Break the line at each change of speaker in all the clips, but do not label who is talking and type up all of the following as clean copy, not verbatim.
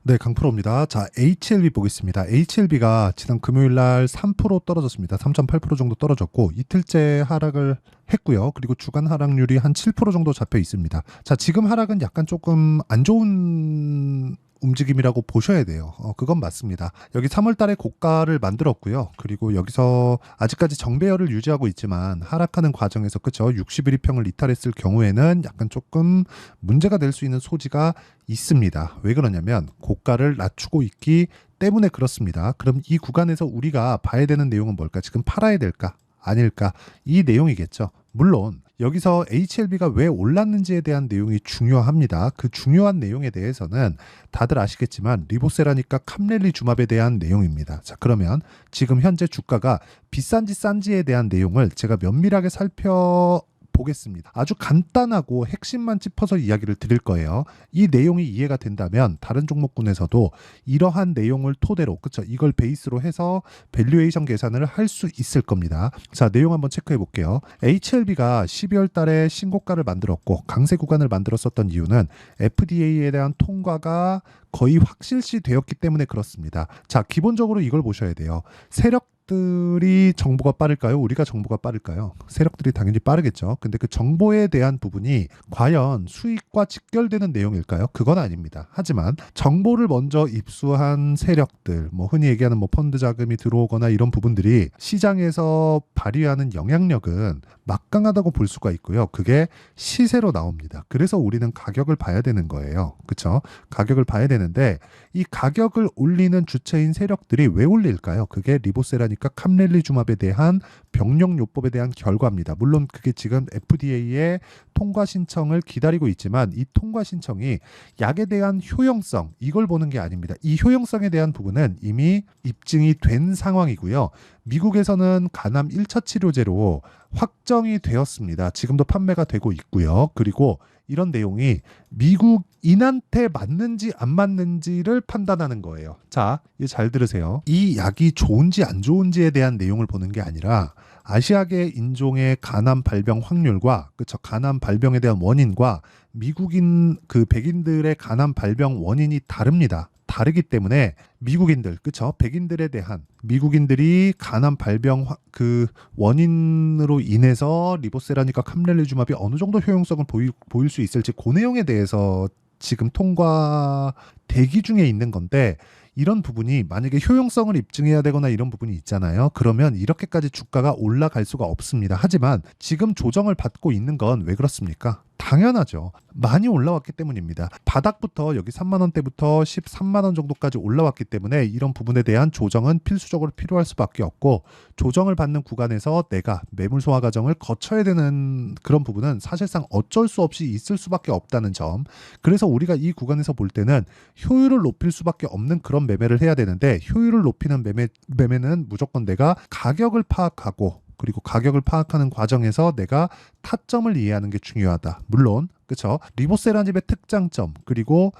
네, 강프로입니다. 자, HLB 보겠습니다. HLB가 지난 금요일 날 3% 떨어졌습니다. 3.8% 정도 떨어졌고 이틀째 하락을 했고요. 그리고 주간 하락률이 한 7% 정도 잡혀 있습니다. 자, 지금 하락은 약간 조금 안 좋은 움직임이라고 보셔야 돼요. 그건 맞습니다. 여기 3월 달에 고가를 만들었고요. 그리고 여기서 아직까지 정배열을 유지하고 있지만 하락하는 과정에서 그쵸? 61일평을 이탈했을 경우에는 약간 조금 문제가 될 수 있는 소지가 있습니다. 왜 그러냐면 고가를 낮추고 있기 때문에 그렇습니다. 그럼 이 구간에서 우리가 봐야 되는 내용은 뭘까? 지금 팔아야 될까? 아닐까? 이 내용이겠죠. 물론 여기서 HLB가 왜 올랐는지에 대한 내용이 중요합니다. 그 중요한 내용에 대해서는 다들 아시겠지만 리보세라니까 캄렐리 주맙에 대한 내용입니다. 자, 그러면 지금 현재 주가가 비싼지 싼지에 대한 내용을 제가 면밀하게 살펴보겠습니다. 아주 간단하고 핵심만 짚어서 이야기를 드릴 거예요. 이 내용이 이해가 된다면 다른 종목군에서도 이러한 내용을 토대로 그쵸? 이걸 베이스로 해서 밸류에이션 계산을 할 수 있을 겁니다. 자, 내용 한번 체크해 볼게요. HLB가 12월 달에 신고가를 만들었고 강세 구간을 만들었었던 이유는 FDA에 대한 통과가 거의 확실시 되었기 때문에 그렇습니다. 자, 기본적으로 이걸 보셔야 돼요. 세력들이 정보가 빠를까요? 우리가 정보가 빠를까요? 세력들이 당연히 빠르겠죠. 근데 그 정보에 대한 부분이 과연 수익과 직결되는 내용일까요? 그건 아닙니다. 하지만 정보를 먼저 입수한 세력들, 뭐 흔히 얘기하는 뭐 펀드 자금이 들어오거나 이런 부분들이 시장에서 발휘하는 영향력은 막강하다고 볼 수가 있고요. 그게 시세로 나옵니다. 그래서 우리는 가격을 봐야 되는 거예요. 그렇죠? 가격을 봐야 되는데 이 가격을 올리는 주체인 세력들이 왜 올릴까요? 그게 리보세라니까 캄렐리 주맙에 대한 병력요법에 대한 결과입니다. 물론 그게 지금 FDA의 통과 신청을 기다리고 있지만 이 통과 신청이 약에 대한 효용성 이걸 보는 게 아닙니다. 이 효용성에 대한 부분은 이미 입증이 된 상황이고요. 미국에서는 간암 1차 치료제로 확정이 되었습니다. 지금도 판매가 되고 있고요. 그리고 이런 내용이 미국인한테 맞는지 안 맞는지를 판단하는 거예요. 자, 이제 잘 들으세요. 이 약이 좋은지 안 좋은지에 대한 내용을 보는 게 아니라 아시아계 인종의 간암 발병 확률과 그쵸 간암 발병에 대한 원인과 미국인 그 백인들의 간암 발병 원인이 다릅니다. 다르기 때문에 미국인들, 그쵸? 백인들에 대한 미국인들이 간암 발병 그 원인으로 인해서 리보세라니까 캄렐리주맙이 어느 정도 효용성을 보일 수 있을지 그 내용에 대해서 지금 통과 대기 중에 있는 건데 이런 부분이 만약에 효용성을 입증해야 되거나 이런 부분이 있잖아요. 그러면 이렇게까지 주가가 올라갈 수가 없습니다. 하지만 지금 조정을 받고 있는 건 왜 그렇습니까? 당연하죠. 많이 올라왔기 때문입니다. 바닥부터 여기 3만 원대부터 13만 원 정도까지 올라왔기 때문에 이런 부분에 대한 조정은 필수적으로 필요할 수밖에 없고 조정을 받는 구간에서 내가 매물 소화 과정을 거쳐야 되는 그런 부분은 사실상 어쩔 수 없이 있을 수밖에 없다는 점. 그래서 우리가 이 구간에서 볼 때는 효율을 높일 수밖에 없는 그런 매매를 해야 되는데 효율을 높이는 매매는 무조건 내가 가격을 파악하고 그리고 가격을 파악하는 과정에서 내가 타점을 이해하는 게 중요하다. 물론 그쵸? 리보세라집의 특장점 그리고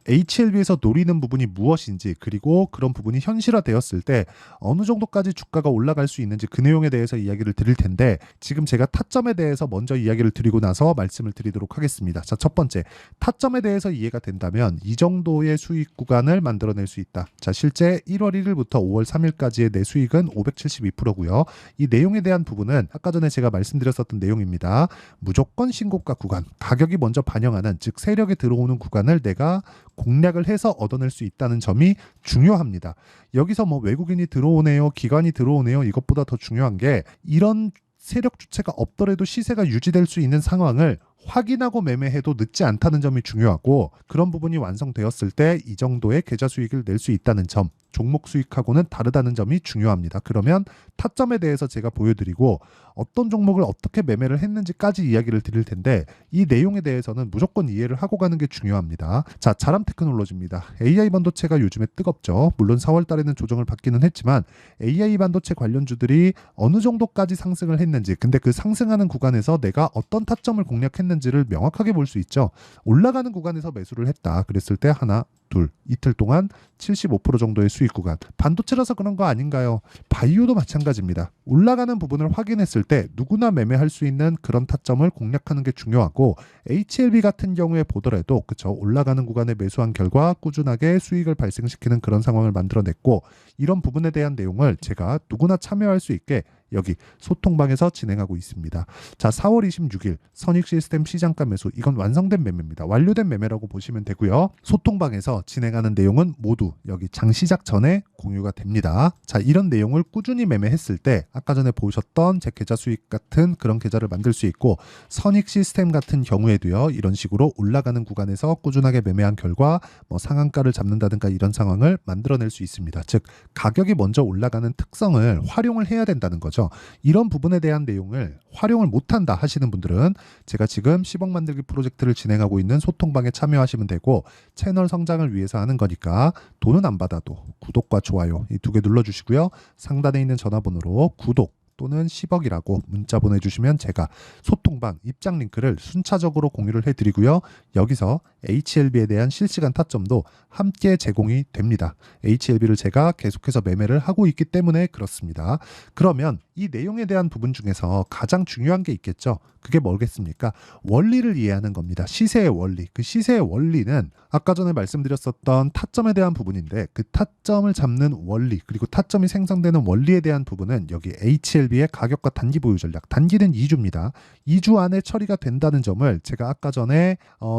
HLB에서 노리는 부분이 무엇인지 그리고 그런 부분이 현실화되었을 때 어느 정도까지 주가가 올라갈 수 있는지 그 내용에 대해서 이야기를 드릴 텐데 지금 제가 타점에 대해서 먼저 이야기를 드리고 나서 말씀을 드리도록 하겠습니다. 자, 첫 번째 타점에 대해서 이해가 된다면 이 정도의 수익 구간을 만들어낼 수 있다. 자, 실제 1월 1일부터 5월 3일까지의 내 수익은 572%고요. 이 내용에 대한 부분은 아까 전에 제가 말씀드렸었던 내용입니다. 무조건 신고가 구간, 가격이 먼저 반영하는 즉 세력이 들어오는 구간을 내가 공략을 해서 얻어낼 수 있다는 점이 중요합니다. 여기서 뭐 외국인이 들어오네요, 기관이 들어오네요 이것보다 더 중요한 게 이런 세력 주체가 없더라도 시세가 유지될 수 있는 상황을 확인하고 매매해도 늦지 않다는 점이 중요하고 그런 부분이 완성되었을 때 이 정도의 계좌 수익을 낼 수 있다는 점 종목 수익하고는 다르다는 점이 중요합니다. 그러면 타점에 대해서 제가 보여드리고 어떤 종목을 어떻게 매매를 했는지까지 이야기를 드릴 텐데 이 내용에 대해서는 무조건 이해를 하고 가는 게 중요합니다. 자, 자람 테크놀로지입니다. AI 반도체가 요즘에 뜨겁죠. 물론 4월 달에는 조정을 받기는 했지만 AI 반도체 관련주들이 어느 정도까지 상승을 했는지 근데 그 상승하는 구간에서 내가 어떤 타점을 공략했는지를 명확하게 볼 수 있죠. 올라가는 구간에서 매수를 했다. 그랬을 때 하나 둘, 이틀 동안 75% 정도의 수익 구간. 반도체라서 그런 거 아닌가요? 바이오도 마찬가지입니다. 올라가는 부분을 확인했을 때 누구나 매매할 수 있는 그런 타점을 공략하는 게 중요하고, HLB 같은 경우에 보더라도 그쵸, 올라가는 구간에 매수한 결과 꾸준하게 수익을 발생시키는 그런 상황을 만들어냈고, 이런 부분에 대한 내용을 제가 누구나 참여할 수 있게 여기 소통방에서 진행하고 있습니다. 자, 4월 26일 선익 시스템 시장가 매수, 이건 완성된 매매입니다. 완료된 매매라고 보시면 되고요. 소통방에서 진행하는 내용은 모두 여기 장 시작 전에 공유가 됩니다. 자, 이런 내용을 꾸준히 매매했을 때 아까 전에 보셨던 제 계좌 수익 같은 그런 계좌를 만들 수 있고, 선익 시스템 같은 경우에도요, 이런 식으로 올라가는 구간에서 꾸준하게 매매한 결과 뭐 상한가를 잡는다든가 이런 상황을 만들어낼 수 있습니다. 즉, 가격이 먼저 올라가는 특성을 활용을 해야 된다는 거죠. 이런 부분에 대한 내용을 활용을 못한다 하시는 분들은 제가 지금 10억 만들기 프로젝트를 진행하고 있는 소통방에 참여하시면 되고, 채널 성장을 위해서 하는 거니까 돈은 안 받아도 구독과 좋아요 이 두 개 눌러주시고요. 상단에 있는 전화번호로 구독 또는 10억이라고 문자 보내주시면 제가 소통방 입장 링크를 순차적으로 공유를 해드리고요. 여기서 HLB에 대한 실시간 타점도 함께 제공이 됩니다. HLB를 제가 계속해서 매매를 하고 있기 때문에 그렇습니다. 그러면 이 내용에 대한 부분 중에서 가장 중요한 게 있겠죠. 그게 뭐겠습니까? 원리를 이해하는 겁니다. 시세의 원리. 그 시세의 원리는 아까 전에 말씀드렸었던 타점에 대한 부분인데, 그 타점을 잡는 원리, 그리고 타점이 생성되는 원리에 대한 부분은 여기 HLB의 가격과 단기 보유 전략, 단기는 2주입니다. 2주 안에 처리가 된다는 점을 제가 아까 전에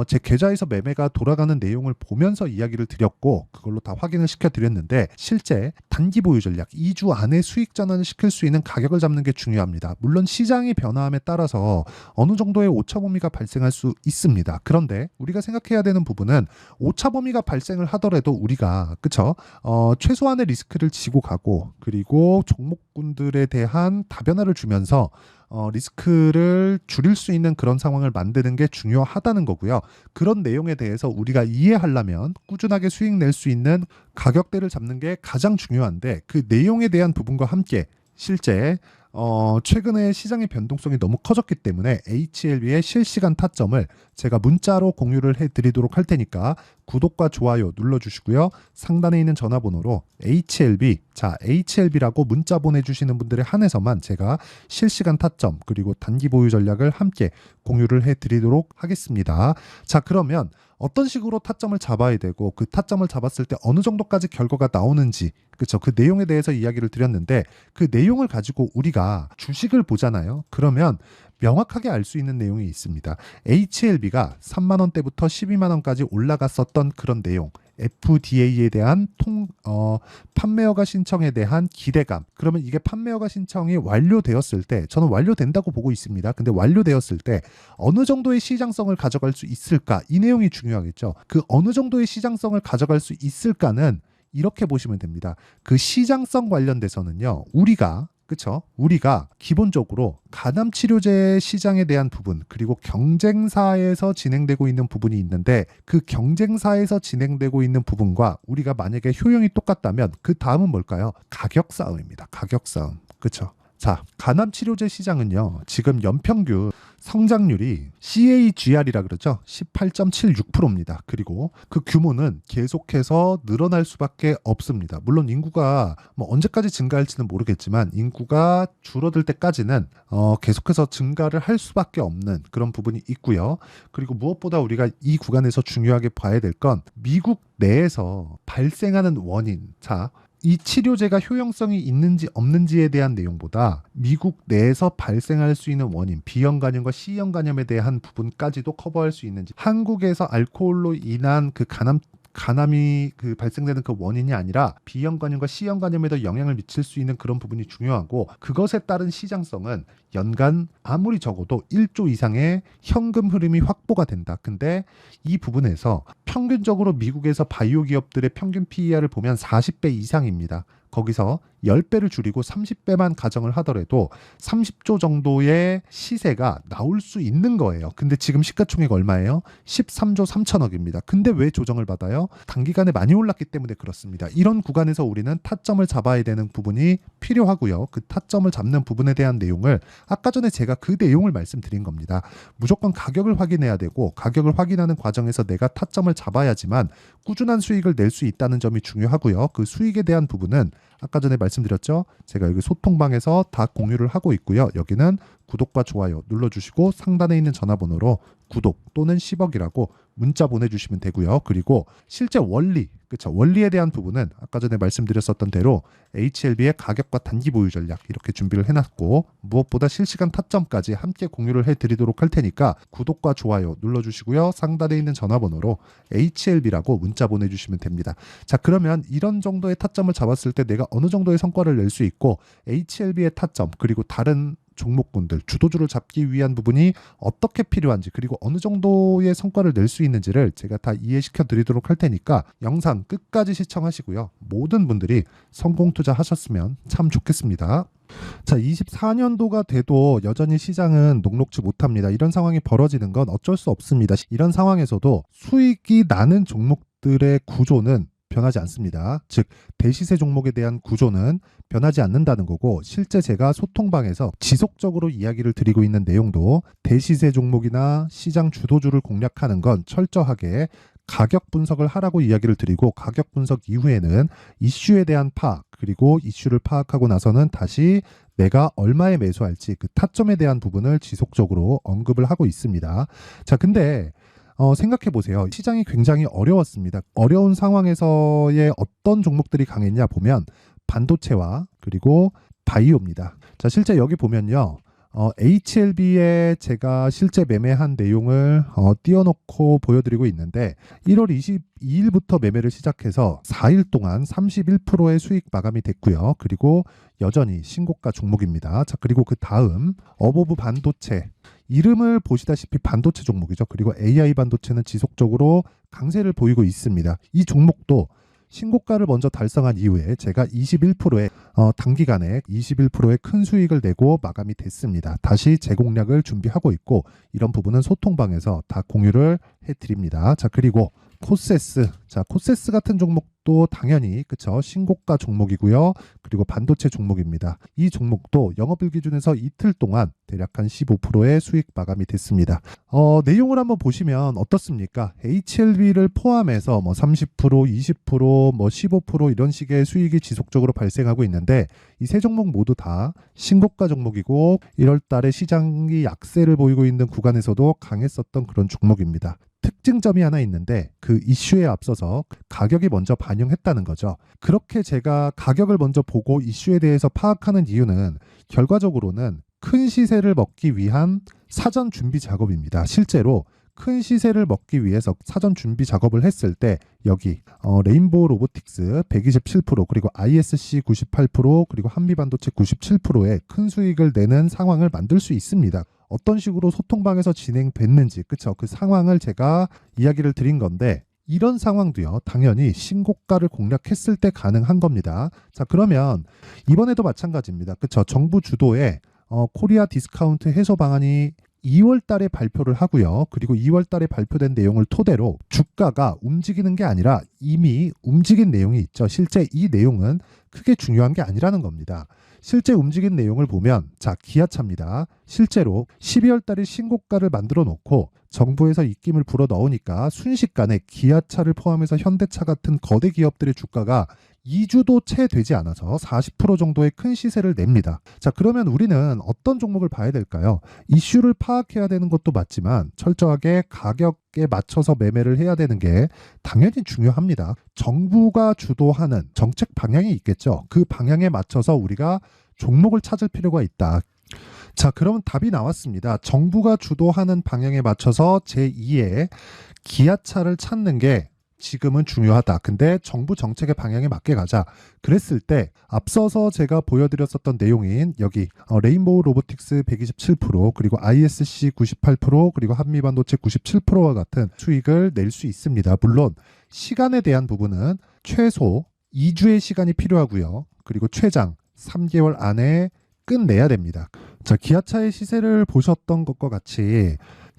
제 계좌에서 매매가 돌아가는 내용을 보면서 이야기를 드렸고, 그걸로 다 확인을 시켜드렸는데, 실제 단기 보유 전략 2주 안에 수익 전환을 시킬 수 있는 가격을 잡는 게 중요합니다. 물론 시장이 변화함에 따라서 어느 정도의 오차 범위가 발생할 수 있습니다. 그런데 우리가 생각해야 되는 부분은, 오차 범위가 발생을 하더라도 우리가 그쵸, 최소한의 리스크를 지고 가고, 그리고 종목군들에 대한 다변화를 주면서 리스크를 줄일 수 있는 그런 상황을 만드는 게 중요하다는 거고요. 그런 내용에 대해서 우리가 이해하려면 꾸준하게 수익 낼 수 있는 가격대를 잡는 게 가장 중요한데, 그 내용에 대한 부분과 함께 실제 최근에 시장의 변동성이 너무 커졌기 때문에 HLB의 실시간 타점을 제가 문자로 공유를 해드리도록 할 테니까 구독과 좋아요 눌러주시고요. 상단에 있는 전화번호로 HLB, 자 HLB라고 문자 보내주시는 분들에 한해서만 제가 실시간 타점 그리고 단기 보유 전략을 함께 공유를 해드리도록 하겠습니다. 자, 그러면 어떤 식으로 타점을 잡아야 되고, 그 타점을 잡았을 때 어느 정도까지 결과가 나오는지, 그렇죠, 그 내용에 대해서 이야기를 드렸는데, 그 내용을 가지고 우리가 주식을 보잖아요. 그러면 명확하게 알 수 있는 내용이 있습니다. HLB가 3만 원대부터 12만 원까지 올라갔었던 그런 내용, FDA에 대한 판매허가 신청에 대한 기대감. 그러면 이게 판매허가 신청이 완료되었을 때, 저는 완료된다고 보고 있습니다. 근데 완료되었을 때 어느 정도의 시장성을 가져갈 수 있을까? 이 내용이 중요하겠죠. 그 어느 정도의 시장성을 가져갈 수 있을까는 이렇게 보시면 됩니다. 그 시장성 관련돼서는요, 우리가 기본적으로 간암 치료제 시장에 대한 부분, 그리고 경쟁사에서 진행되고 있는 부분이 있는데, 그 경쟁사에서 진행되고 있는 부분과 우리가 만약에 효용이 똑같다면 그 다음은 뭘까요? 가격 싸움입니다. 가격 싸움. 그렇죠? 자, 간암 치료제 시장은요, 지금 연평균 성장률이 CAGR이라 그러죠. 18.76%입니다. 그리고 그 규모는 계속해서 늘어날 수밖에 없습니다. 물론 인구가 뭐 언제까지 증가할지는 모르겠지만, 인구가 줄어들 때까지는 계속해서 증가를 할 수밖에 없는 그런 부분이 있고요. 그리고 무엇보다 우리가 이 구간에서 중요하게 봐야 될 건 미국 내에서 발생하는 원인. 자, 이 치료제가 효용성이 있는지 없는지에 대한 내용보다 미국 내에서 발생할 수 있는 원인, B형 간염과 C형 간염에 대한 부분까지도 커버할 수 있는지, 한국에서 알코올로 인한 그 간암이 발생되는 그 원인이 아니라 B형 간염과 C형 간염에도 영향을 미칠 수 있는 그런 부분이 중요하고, 그것에 따른 시장성은 연간 아무리 적어도 1조 이상의 현금 흐름이 확보가 된다. 근데 이 부분에서 평균적으로 미국에서 바이오 기업들의 평균 PER을 보면 40배 이상입니다. 거기서 10배를 줄이고 30배만 가정을 하더라도 30조 정도의 시세가 나올 수 있는 거예요. 근데 지금 시가총액 얼마예요? 13조 3천억입니다. 근데 왜 조정을 받아요? 단기간에 많이 올랐기 때문에 그렇습니다. 이런 구간에서 우리는 타점을 잡아야 되는 부분이 필요하고요. 그 타점을 잡는 부분에 대한 내용을 아까 전에 제가 그 내용을 말씀드린 겁니다. 무조건 가격을 확인해야 되고 가격을 확인하는 과정에서 내가 타점을 잡아야지만 꾸준한 수익을 낼 수 있다는 점이 중요하고요. 그 수익에 대한 부분은 아까 전에 말씀드렸죠. 제가 여기 소통방에서 다 공유를 하고 있고요. 여기는 구독과 좋아요 눌러주시고 상단에 있는 전화번호로 구독 또는 10억이라고 문자 보내주시면 되고요. 그리고 실제 원리, 그쵸? 원리에 대한 부분은 아까 전에 말씀드렸었던 대로 HLB의 가격과 단기 보유 전략 이렇게 준비를 해놨고 무엇보다 실시간 타점까지 함께 공유를 해드리도록 할 테니까 구독과 좋아요 눌러주시고요. 상단에 있는 전화번호로 HLB라고 문자 보내주시면 됩니다. 자, 그러면 이런 정도의 타점을 잡았을 때 내가 어느 정도의 성과를 낼 수 있고 HLB의 타점 그리고 다른 종목군들 주도주를 잡기 위한 부분이 어떻게 필요한지 그리고 어느 정도의 성과를 낼 수 있는지를 제가 다 이해시켜 드리도록 할 테니까 영상 끝까지 시청하시고요. 모든 분들이 성공 투자하셨으면 참 좋겠습니다. 자, 24년도가 돼도 여전히 시장은 녹록지 못합니다. 이런 상황이 벌어지는 건 어쩔 수 없습니다. 이런 상황에서도 수익이 나는 종목들의 구조는 변하지 않습니다. 즉 대시세 종목에 대한 구조는 변하지 않는다는 거고 실제 제가 소통방에서 지속적으로 이야기를 드리고 있는 내용도 대시세 종목이나 시장 주도주를 공략하는 건 철저하게 가격 분석을 하라고 이야기를 드리고 가격 분석 이후에는 이슈에 대한 파악 그리고 이슈를 파악하고 나서는 다시 내가 얼마에 매수할지 그 타점에 대한 부분을 지속적으로 언급을 하고 있습니다. 자, 근데 생각해 보세요. 시장이 굉장히 어려웠습니다. 어려운 상황에서의 어떤 종목들이 강했냐 보면 반도체와 그리고 바이오입니다. 자, 실제 여기 보면요. HLB에 제가 실제 매매한 내용을 띄워놓고 보여드리고 있는데 1월 22일부터 매매를 시작해서 4일 동안 31%의 수익 마감이 됐고요. 그리고 여전히 신고가 종목입니다. 자, 그리고 그 다음 어보브 반도체 이름을 보시다시피 반도체 종목이죠. 그리고 AI 반도체는 지속적으로 강세를 보이고 있습니다. 이 종목도 신고가를 먼저 달성한 이후에 제가 21%의 단기간에 21%의 큰 수익을 내고 마감이 됐습니다. 다시 재공략을 준비하고 있고 이런 부분은 소통방에서 다 공유를 해드립니다. 자, 그리고 코세스. 자, 코세스 같은 종목도 당연히 그쵸 신고가 종목이고요. 그리고 반도체 종목입니다. 이 종목도 영업일 기준에서 이틀 동안 대략 한 15%의 수익 마감이 됐습니다. 내용을 한번 보시면 어떻습니까? HLB를 포함해서 뭐 30%, 20%, 뭐 15% 이런 식의 수익이 지속적으로 발생하고 있는데 이 세 종목 모두 다 신고가 종목이고 1월 달에 시장이 약세를 보이고 있는 구간에서도 강했었던 그런 종목입니다. 특징점이 하나 있는데 그 이슈에 앞서서 가격이 먼저 반영했다는 거죠. 그렇게 제가 가격을 먼저 보고 이슈에 대해서 파악하는 이유는 결과적으로는 큰 시세를 먹기 위한 사전 준비 작업입니다. 실제로 큰 시세를 먹기 위해서 사전 준비 작업을 했을 때 여기 레인보우 로보틱스 127% 그리고 ISC 98% 그리고 한미반도체 97%의 큰 수익을 내는 상황을 만들 수 있습니다. 어떤 식으로 소통방에서 진행됐는지 그쵸? 그 상황을 제가 이야기를 드린 건데 이런 상황도요 당연히 신고가를 공략했을 때 가능한 겁니다. 자, 그러면 이번에도 마찬가지입니다. 그쵸? 정부 주도의 코리아 디스카운트 해소 방안이 2월 달에 발표를 하고요. 그리고 2월 달에 발표된 내용을 토대로 주가가 움직이는 게 아니라 이미 움직인 내용이 있죠. 실제 이 내용은 크게 중요한 게 아니라는 겁니다. 실제 움직인 내용을 보면 자, 기아차입니다. 실제로 12월 달에 신고가를 만들어 놓고 정부에서 입김을 불어 넣으니까 순식간에 기아차를 포함해서 현대차 같은 거대 기업들의 주가가 2주도 채 되지 않아서 40% 정도의 큰 시세를 냅니다. 자, 그러면 우리는 어떤 종목을 봐야 될까요? 이슈를 파악해야 되는 것도 맞지만 철저하게 가격에 맞춰서 매매를 해야 되는 게 당연히 중요합니다. 정부가 주도하는 정책 방향이 있겠죠. 그 방향에 맞춰서 우리가 종목을 찾을 필요가 있다. 자, 그러면 답이 나왔습니다. 정부가 주도하는 방향에 맞춰서 제2의 기아차를 찾는 게 지금은 중요하다. 근데 정부 정책의 방향에 맞게 가자. 그랬을 때 앞서서 제가 보여드렸었던 내용인 여기 레인보우 로보틱스 127% 그리고 ISC 98% 그리고 한미반도체 97%와 같은 수익을 낼 수 있습니다. 물론 시간에 대한 부분은 최소 2주의 시간이 필요하고요. 그리고 최장 3개월 안에 끝내야 됩니다. 자, 기아차의 시세를 보셨던 것과 같이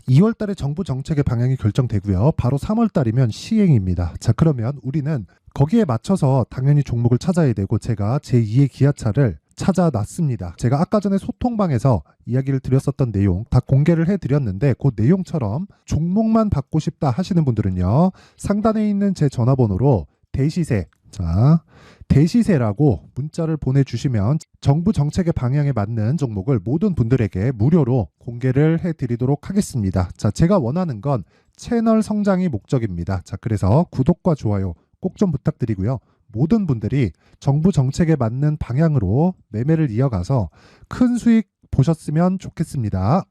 2월 달에 정부 정책의 방향이 결정되고요. 바로 3월 달이면 시행입니다. 자, 그러면 우리는 거기에 맞춰서 당연히 종목을 찾아야 되고 제가 제2의 기아차를 찾아놨습니다. 제가 아까 전에 소통방에서 이야기를 드렸었던 내용 다 공개를 해드렸는데 그 내용처럼 종목만 받고 싶다 하시는 분들은요. 상단에 있는 제 전화번호로 대시세, 자, 대시세라고 문자를 보내주시면 정부 정책의 방향에 맞는 종목을 모든 분들에게 무료로 공개를 해드리도록 하겠습니다. 자, 제가 원하는 건 채널 성장이 목적입니다. 자, 그래서 구독과 좋아요 꼭 좀 부탁드리고요. 모든 분들이 정부 정책에 맞는 방향으로 매매를 이어가서 큰 수익 보셨으면 좋겠습니다.